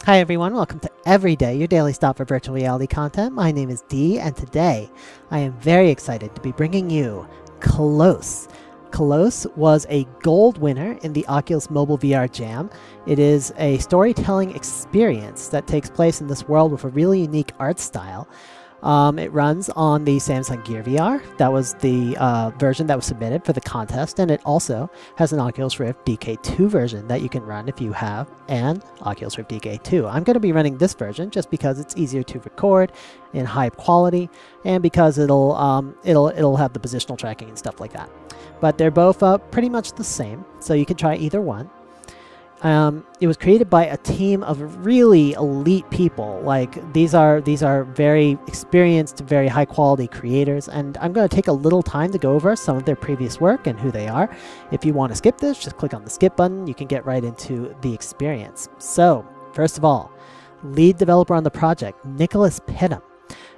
Hi everyone, welcome to Everyday, your daily stop for virtual reality content. My name is Dee, and today I am very excited to be bringing you Colosse. Colosse was a gold winner in the Oculus Mobile VR Jam. It is a storytelling experience that takes place in this world with a really unique art style. It runs on the Samsung Gear VR. That was the version that was submitted for the contest, and it also has an Oculus Rift DK2 version that you can run if you have an Oculus Rift DK2. I'm going to be running this version just because it's easier to record in high quality, and because it'll have the positional tracking and stuff like that. But they're both pretty much the same, so you can try either one. It was created by a team of really elite people. Like these are very experienced, very high quality creators, and I'm going to take a little time to go over some of their previous work and who they are. If you want to skip this, just click on the skip button. You can get right into the experience. So, first of all, lead developer on the project, Nicholas Hinnom.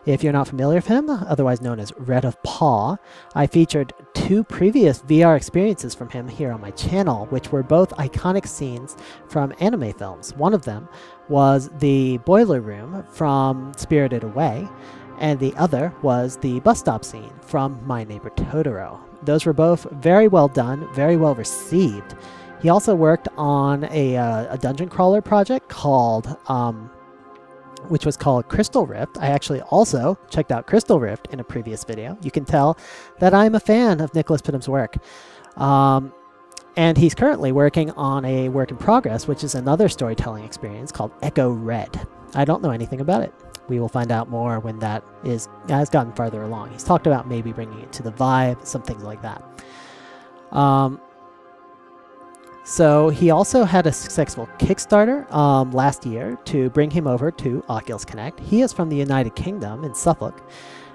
If you're not familiar with him, otherwise known as Red of Paw, I featured two previous VR experiences from him here on my channel, which were both iconic scenes from anime films. One of them was the boiler room from Spirited Away, and the other was the bus stop scene from My Neighbor Totoro. Those were both very well done, very well received. He also worked on a dungeon crawler project which was called Crystal Rift. I actually also checked out Crystal Rift in a previous video. You can tell that I'm a fan of Nicholas Hinnom's work. And he's currently working on a work in progress, which is another storytelling experience called Echo Red. I don't know anything about it. We will find out more when that has gotten farther along. He's talked about maybe bringing it to the Vive, some things like that. So he also had a successful Kickstarter last year to bring him over to Oculus Connect. He is from the United Kingdom in Suffolk,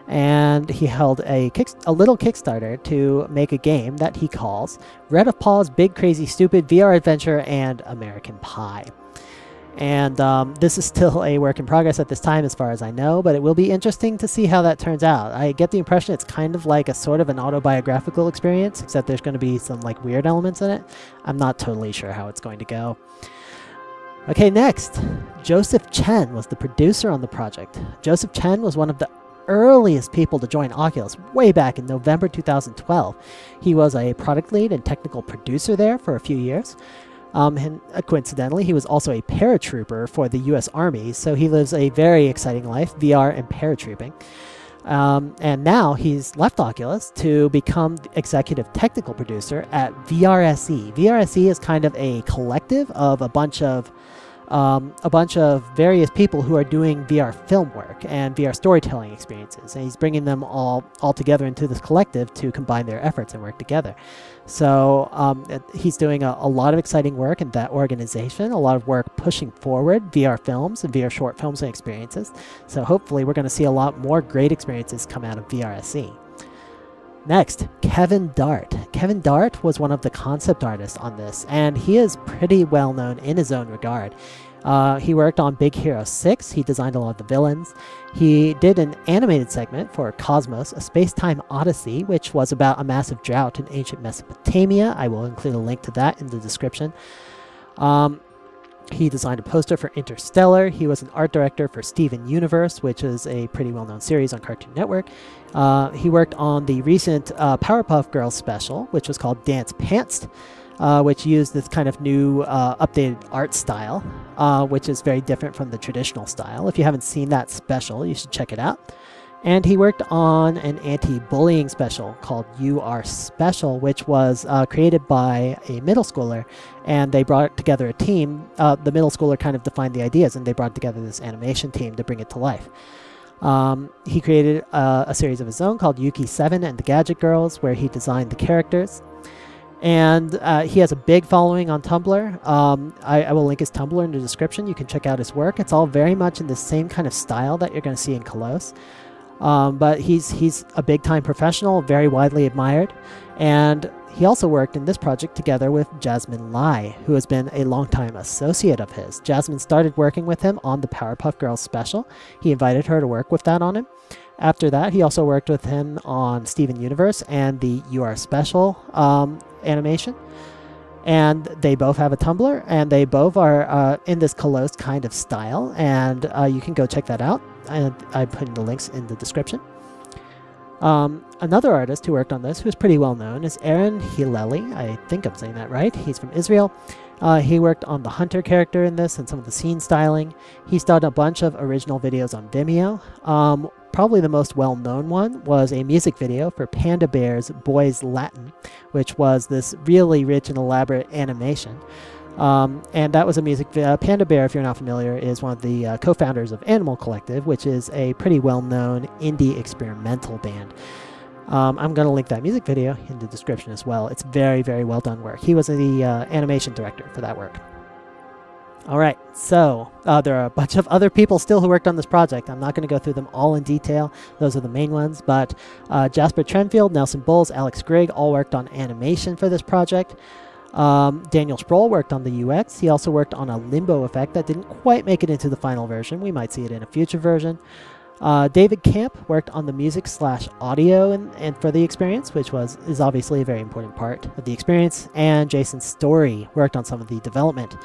and he held a little Kickstarter to make a game that he calls Red of Paw's Big Crazy Stupid VR Adventure and American Pie. And this is still a work in progress at this time as far as I know, but it will be interesting to see how that turns out. I get the impression it's kind of like a sort of an autobiographical experience, except there's going to be some like weird elements in it. I'm not totally sure how it's going to go. Okay, next, Joseph Chen was the producer on the project. Joseph Chen was one of the earliest people to join Oculus way back in November 2012. He was a product lead and technical producer there for a few years. And coincidentally, he was also a paratrooper for the U.S. Army, so he lives a very exciting life, VR and paratrooping. And now he's left Oculus to become the executive technical producer at VRSE. VRSE is kind of a collective of a bunch of various people who are doing VR film work and VR storytelling experiences, and he's bringing them all together into this collective to combine their efforts and work together. So he's doing a lot of exciting work in that organization, a lot of work pushing forward VR films and VR short films and experiences. So hopefully we're going to see a lot more great experiences come out of VRSE. Next, Kevin Dart. Kevin Dart was one of the concept artists on this, and he is pretty well known in his own regard. He worked on Big Hero 6, he designed a lot of the villains. He did an animated segment for Cosmos, a space-time odyssey, which was about a massive drought in ancient Mesopotamia. I will include a link to that in the description. He designed a poster for Interstellar. He was an art director for Steven Universe, which is a pretty well-known series on Cartoon Network. He worked on the recent Powerpuff Girls special, which was called Dance Pants, which used this kind of new updated art style, which is very different from the traditional style. If you haven't seen that special, you should check it out. And he worked on an anti-bullying special called You Are Special, which was created by a middle schooler, and they brought together a team. The middle schooler kind of defined the ideas, and they brought together this animation team to bring it to life. He created a series of his own called Yuki 7 and the Gadget Girls, where he designed the characters. And he has a big following on Tumblr. I will link his Tumblr in the description. You can check out his work. It's all very much in the same kind of style that you're going to see in Colosse. But he's a big-time professional, very widely admired, and he also worked in this project together with Jasmine Lai, who has been a longtime associate of his. Jasmine started working with him on the Powerpuff Girls special. He invited her to work with that on him. After that, he also worked with him on Steven Universe and the You Are Special animation. And they both have a Tumblr, and they both are in this Colosse kind of style, and you can go check that out. I'm putting the links in the description. Another artist who worked on this, who's pretty well known, is Hillel. I think I'm saying that right. He's from Israel. He worked on the Hunter character in this and some of the scene styling. He's done a bunch of original videos on Vimeo. Probably the most well-known one was a music video for Panda Bear's Boys Latin, which was this really rich and elaborate animation. And that was a music video. Panda Bear, if you're not familiar, is one of the co-founders of Animal Collective, which is a pretty well-known indie experimental band. I'm going to link that music video in the description as well. It's very, very well done work. He was the animation director for that work. Alright, so there are a bunch of other people still who worked on this project. I'm not going to go through them all in detail. Those are the main ones. But Jasper Trenfield, Nelson Bowles, Alex Grigg all worked on animation for this project. Daniel Sproul worked on the UX. He also worked on a limbo effect that didn't quite make it into the final version. We might see it in a future version. David Camp worked on the music/audio and for the experience, which is obviously a very important part of the experience. And Jason Story worked on some of the development.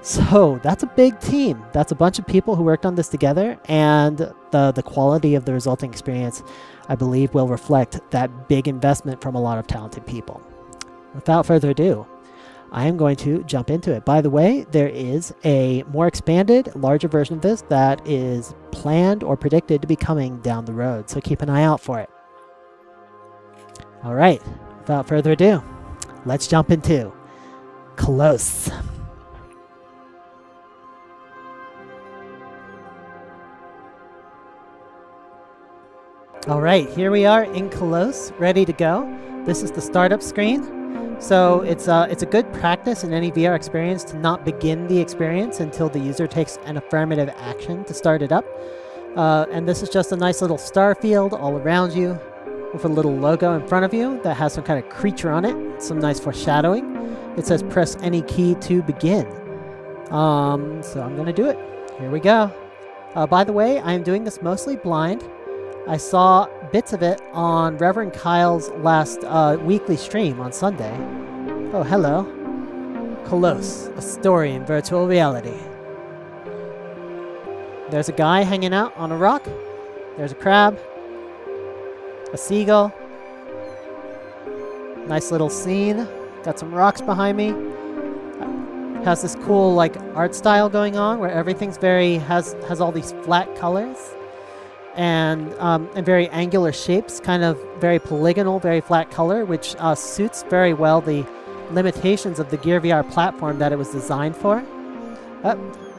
So that's a big team. That's a bunch of people who worked on this together, and the quality of the resulting experience, I believe, will reflect that big investment from a lot of talented people. Without further ado, I am going to jump into it. By the way, there is a more expanded, larger version of this that is planned or predicted to be coming down the road, so keep an eye out for it. Alright, without further ado, let's jump into Colosse. Alright, here we are in Colosse, ready to go. This is the startup screen. So it's a good practice in any VR experience to not begin the experience until the user takes an affirmative action to start it up. And this is just a nice little star field all around you with a little logo in front of you that has some kind of creature on it, some nice foreshadowing. It says press any key to begin. So I'm going to do it. Here we go. By the way, I am doing this mostly blind. I saw bits of it on Reverend Kyle's last weekly stream on Sunday. Oh, hello. Colosse, a story in virtual reality. There's a guy hanging out on a rock. There's a crab. A seagull. Nice little scene. Got some rocks behind me. Has this cool like art style going on where everything's has all these flat colors. And very angular shapes, kind of very polygonal, very flat color, which suits very well the limitations of the Gear VR platform that it was designed for.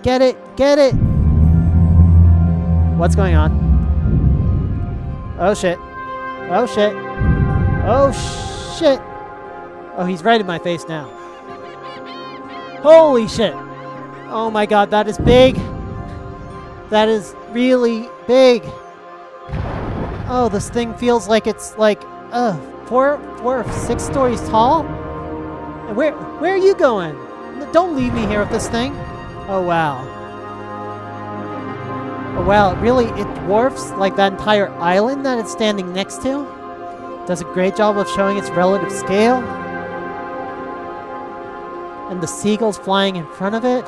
Get it! Get it! What's going on? Oh shit. Oh shit. Oh shit! Oh, he's right in my face now. Holy shit! Oh my god, that is big! That is really big! Oh, this thing feels like it's like 4 or 6 stories tall. Where are you going? Don't leave me here with this thing. Oh wow. Oh wow, it dwarfs like that entire island that it's standing next to. Does a great job of showing its relative scale. And the seagulls flying in front of it.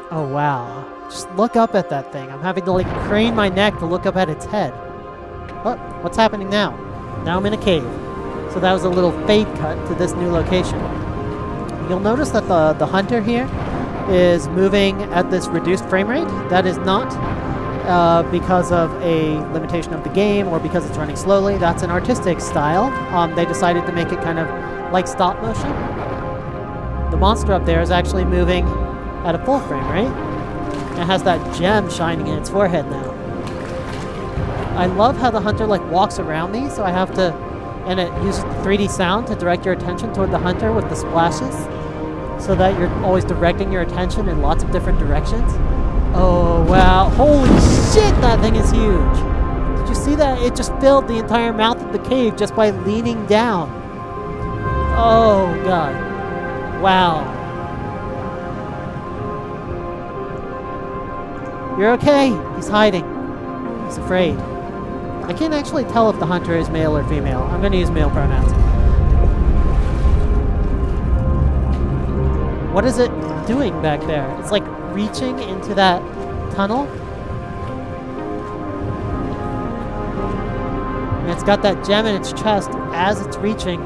Oh wow. Just look up at that thing. I'm having to like crane my neck to look up at its head. Oh, what's happening now? Now I'm in a cave. So that was a little fade cut to this new location. You'll notice that the hunter here is moving at this reduced frame rate. That is not because of a limitation of the game or because it's running slowly. That's an artistic style. They decided to make it kind of like stop motion. The monster up there is actually moving at a full frame rate. It has that gem shining in its forehead now. I love how the hunter like walks around me, so I have to, and it uses the 3D sound to direct your attention toward the hunter with the splashes, so that you're always directing your attention in lots of different directions. Oh wow, holy shit, that thing is huge! Did you see that? It just filled the entire mouth of the cave just by leaning down. Oh god. Wow. You're okay. He's hiding. He's afraid. I can't actually tell if the hunter is male or female. I'm going to use male pronouns. What is it doing back there? It's like reaching into that tunnel. And it's got that gem in its chest as it's reaching.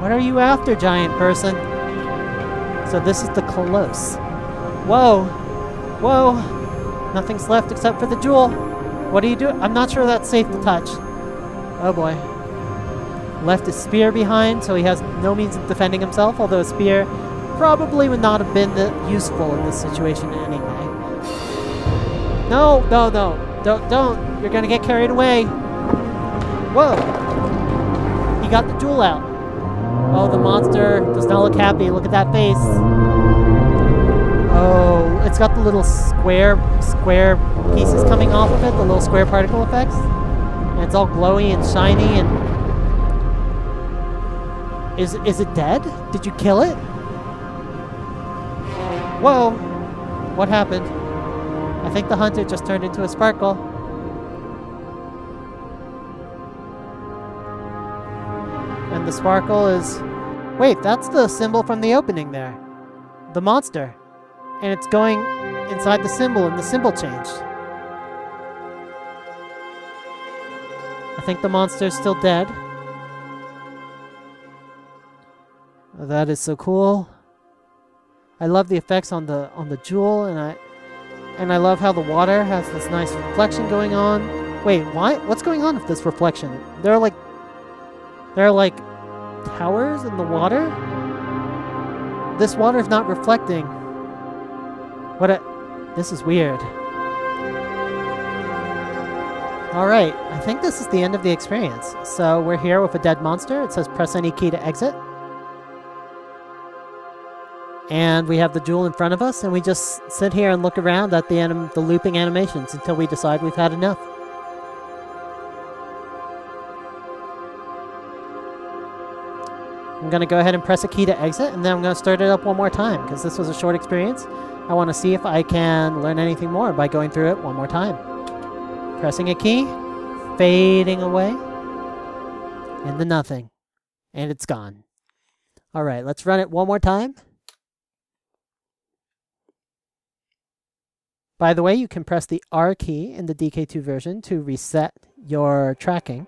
What are you after, giant person? So this is the Colosse. Whoa! Whoa! Nothing's left except for the jewel. What do you do? I'm not sure that's safe to touch. Oh boy. Left his spear behind, so he has no means of defending himself, although a spear probably would not have been useful in this situation anyway. No, no, no. Don't. You're gonna get carried away. Whoa! He got the jewel out. Oh, the monster does not look happy. Look at that face. Oh, it's got the little square pieces coming off of it, the little square particle effects. And it's all glowy and shiny and... Is it dead? Did you kill it? Whoa! What happened? I think the hunter just turned into a sparkle. And the sparkle is... Wait, that's the symbol from the opening there. The monster. And it's going inside the symbol, and the symbol changed. I think the monster's still dead. That is so cool. I love the effects on the jewel, and I love how the water has this nice reflection going on. Wait, what? What's going on with this reflection? There are like towers in the water? This water is not reflecting. This is weird. Alright, I think this is the end of the experience. So we're here with a dead monster. It says press any key to exit. And we have the jewel in front of us, and we just sit here and look around at the looping animations until we decide we've had enough. I'm going to go ahead and press a key to exit, and then I'm going to start it up one more time, because this was a short experience. I want to see if I can learn anything more by going through it one more time. Pressing a key, fading away, into nothing. And it's gone. Alright, let's run it one more time. By the way, you can press the R key in the DK2 version to reset your tracking.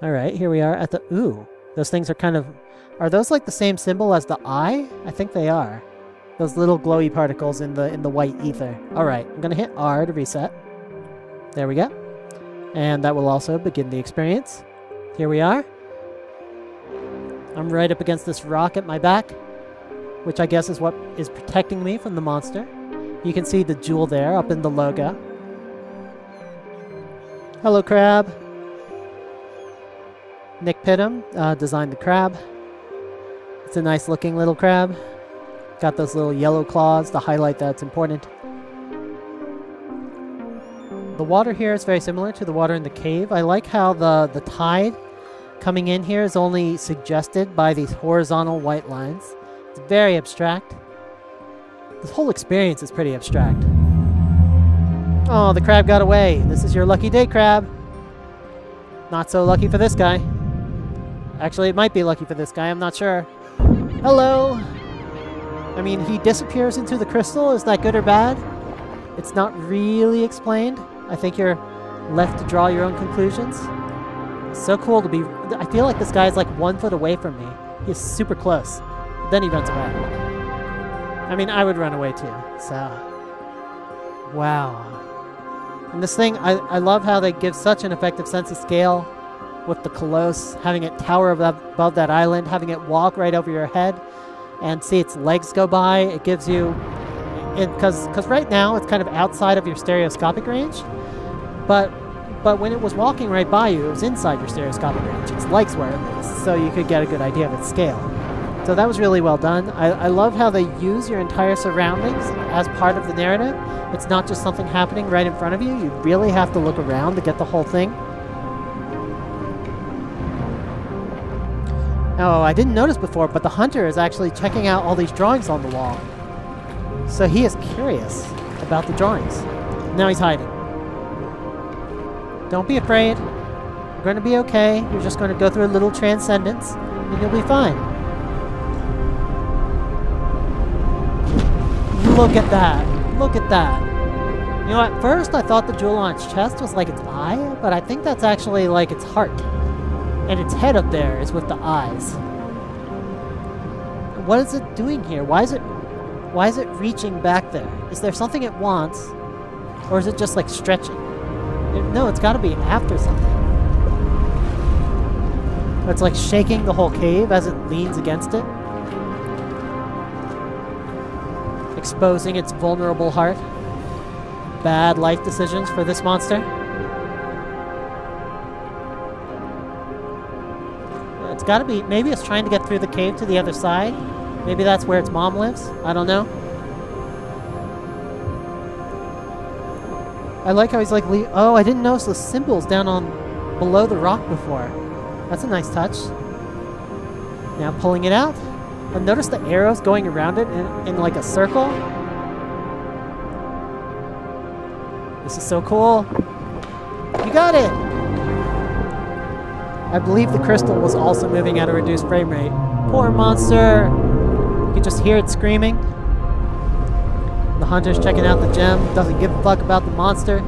Alright, here we are at the... Ooh, those things are kind of... Are those like the same symbol as the eye? I think they are. Those little glowy particles in the white ether. Alright, I'm going to hit R to reset. There we go. And that will also begin the experience. Here we are. I'm right up against this rock at my back, which I guess is what is protecting me from the monster. You can see the jewel there up in the logo. Hello, crab. Nick Pittum designed the crab. It's a nice looking little crab. Got those little yellow claws to highlight that it's important. The water here is very similar to the water in the cave. I like how the tide coming in here is only suggested by these horizontal white lines. It's very abstract. This whole experience is pretty abstract. Oh, the crab got away. This is your lucky day, crab. Not so lucky for this guy. Actually, it might be lucky for this guy. I'm not sure. Hello. I mean, he disappears into the crystal. Is that good or bad? It's not really explained. I think you're left to draw your own conclusions. It's so cool to be... I feel like this guy is like 1 foot away from me. He's super close. But then he runs away. I mean, I would run away too. So... Wow. And this thing, I love how they give such an effective sense of scale with the Colosse, having it tower above that island, having it walk right over your head, and see its legs go by. It gives you... Because right now, it's kind of outside of your stereoscopic range, but when it was walking right by you, it was inside your stereoscopic range. Its legs were, at least, so you could get a good idea of its scale. So that was really well done. I love how they use your entire surroundings as part of the narrative. It's not just something happening right in front of you. You really have to look around to get the whole thing. Oh, I didn't notice before, but the hunter is actually checking out all these drawings on the wall. So he is curious about the drawings. Now he's hiding. Don't be afraid. You're going to be okay. You're just going to go through a little transcendence, and you'll be fine. Look at that. Look at that. You know, at first I thought the jewel on its chest was like its eye, but I think that's actually like its heart. And its head up there is with the eyes. What is it doing here? Why is it reaching back there? Is there something it wants? Or is it just like stretching? No, it's gotta be after something. It's like shaking the whole cave as it leans against it. Exposing its vulnerable heart. Bad life decisions for this monster. It's gotta be, maybe it's trying to get through the cave to the other side. Maybe that's where its mom lives. I don't know. I like how he's like, oh, I didn't notice the symbols down on below the rock before. That's a nice touch. Now pulling it out. And notice the arrows going around it in like a circle. This is so cool. You got it! I believe the crystal was also moving at a reduced frame rate. Poor monster! You can just hear it screaming. The hunter's checking out the gem. Doesn't give a fuck about the monster.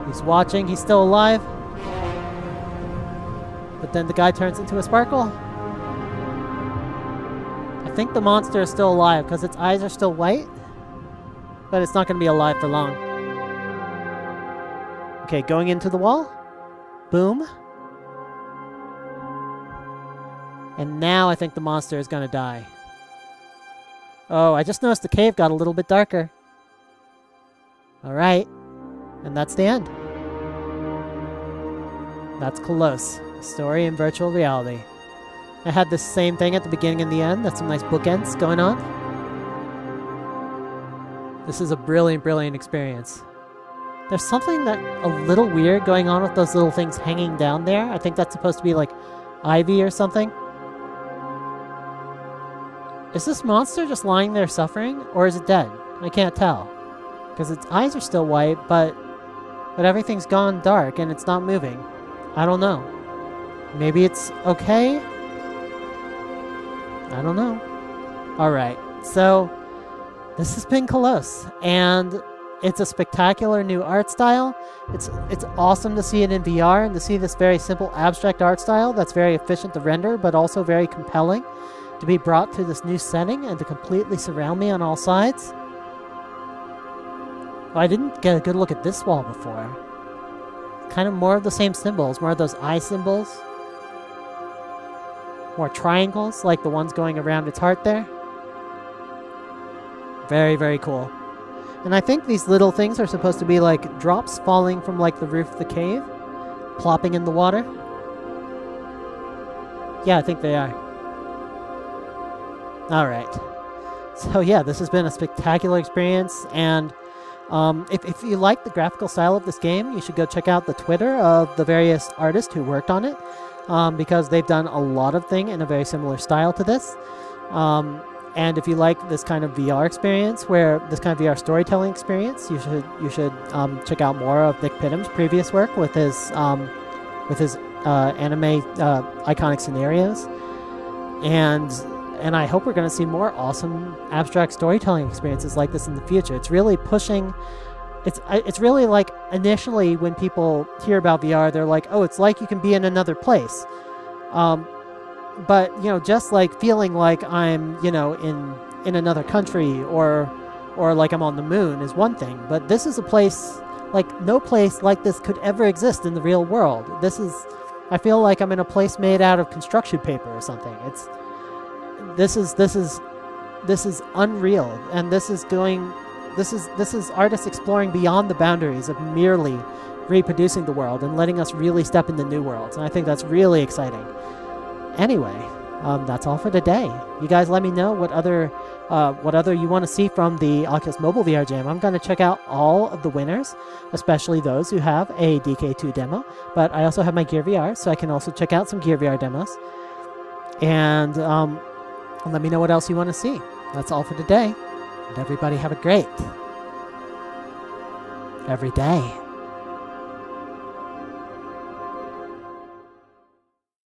He's watching. He's still alive. But then the guy turns into a sparkle. I think the monster is still alive because its eyes are still white. But it's not going to be alive for long. Okay, going into the wall. Boom. And now I think the monster is going to die. Oh, I just noticed the cave got a little bit darker. Alright. And that's the end. That's Colosse. Story in virtual reality. I had the same thing at the beginning and the end. That's some nice bookends going on. This is a brilliant, brilliant experience. There's something that a little weird going on with those little things hanging down there. I think that's supposed to be like ivy or something. Is this monster just lying there suffering, or is it dead? I can't tell. Because its eyes are still white, but everything's gone dark and it's not moving. I don't know. Maybe it's okay? I don't know. Alright, so this has been Colosse, and it's a spectacular new art style. It's awesome to see it in VR and to see this very simple abstract art style that's very efficient to render, but also very compelling to be brought to this new setting and to completely surround me on all sides. Oh, I didn't get a good look at this wall before. Kind of more of the same symbols, more of those eye symbols. More triangles, like the ones going around its heart there. Very, very cool. And I think these little things are supposed to be like drops falling from like the roof of the cave, plopping in the water. Yeah, I think they are. Alright. So yeah, this has been a spectacular experience, and if you like the graphical style of this game, you should go check out the Twitter of the various artists who worked on it, because they've done a lot of things in a very similar style to this. And if you like this kind of VR experience, this kind of VR storytelling experience, you should check out more of Nick Pittom's previous work with his anime iconic scenarios. And I hope we're going to see more awesome abstract storytelling experiences like this in the future. It's really pushing. It's really like initially when people hear about VR, they're like, oh, it's like you can be in another place. But, you know, just like feeling like I'm, you know, in another country or like I'm on the moon is one thing. But this is a place, like no place like this could ever exist in the real world. I feel like I'm in a place made out of construction paper or something. This is unreal, and this is artists exploring beyond the boundaries of merely reproducing the world and letting us really step into new worlds, and I think that's really exciting. Anyway, that's all for today. You guys let me know what other you want to see from the Oculus Mobile VR Jam. I'm going to check out all of the winners, especially those who have a DK2 demo, but I also have my Gear VR, so I can also check out some Gear VR demos. And let me know what else you want to see. That's all for today. And everybody have a great every day.